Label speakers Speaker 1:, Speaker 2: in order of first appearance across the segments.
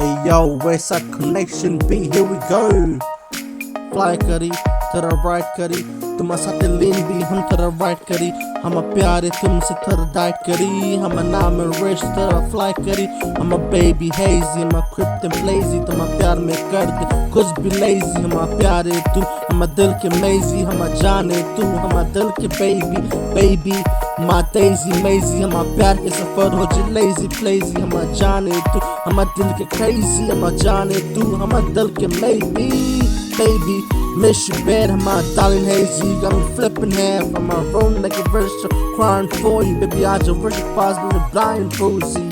Speaker 1: Hey yo, where's our connection be? Here we go. Fly करी तेरा right करी तुम साथे लीन भी हम तेरा राइट करी हम प्यारे तुमसे तेरा डाइट करी हम नाम रिच तेरा फ्लाई करी हम बेबी हेजी हम क्रिप्टन ब्लेजी तुम प्यार में कर दे कुछ भी लेजी हम प्यारे तू हम दिल के मेजी हम जाने तू हम दिल के बेबी माँ डेजी मेजी हम प्यार के सफर हो जे लेजी प्लेजी हम जाने तू हम दिल के क्रेजी हम जाने तू हम दिल के baby, miss you bad, I'm my darling hazy, got me flipping half, I'm my room like a verse, crying for you, baby, I just wish it was me blind prosy,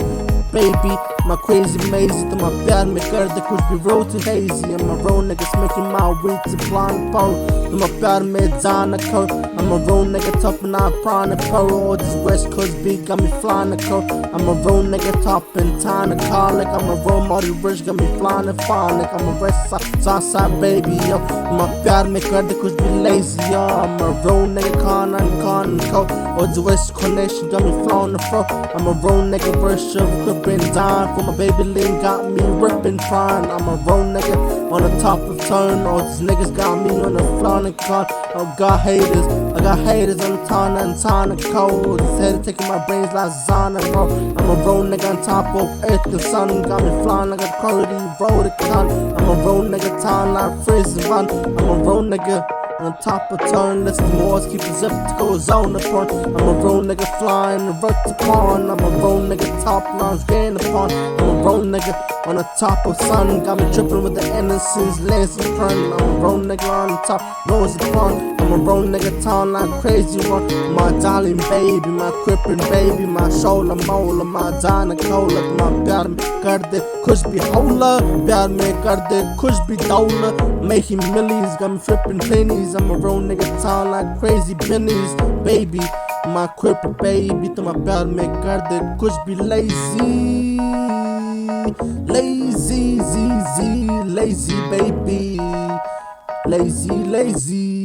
Speaker 1: baby, my crazy mazy, to my bad me कर दे कुछ भी road hazy, I'm a road niggas making my way to blind power, to my bad me down the coat, I'm a road nigga tough and I'm prime the power, all this west coast beat got me flying the coat, I'm a road nigga top and time to call, like I'm a road Marty Rich got me flying and fine, like I'm a west side baby, yo, my प्यार में कर दे कुछ भी lazy, yo, I'm a road nigga con and coat, all the west connection got me flying the floor, I'm a road nigga verse of gripping down, for my baby lean got me ripping fine, I'm a road nigga on the top of turn, all these niggas got me on the flying con, oh got haters, I got haters on the town and time to cold, this head taking my brains like Zana, bro, I'm a road nigga on top of earth and sun, got me flying like a curly road con, I'm a road nigga town like freezing run, I'm a road nigga on top of turn, listen wars, keep it zipped to go zone upon. I'm a road nigga flying the road to pawn. I'm a road nigga top lines getting upon. I'm a road nigga on the top of sun, got me tripping with the innocence, lancing front. I'm a road nigga on the top, rose upon. I'm a road nigga town like crazy one. My darling baby, my crippin' baby, my shoulder molar, my diner cola, my प्यार में कर दे कुछ भी होला, प्यार में कर दे कुछ भी Daula, making millies, got me flipping pennies. I'm a road nigga town like crazy bennies, baby, my crippin' baby, तो मैं प्यार में कर दे कुछ भी lazy baby, lazy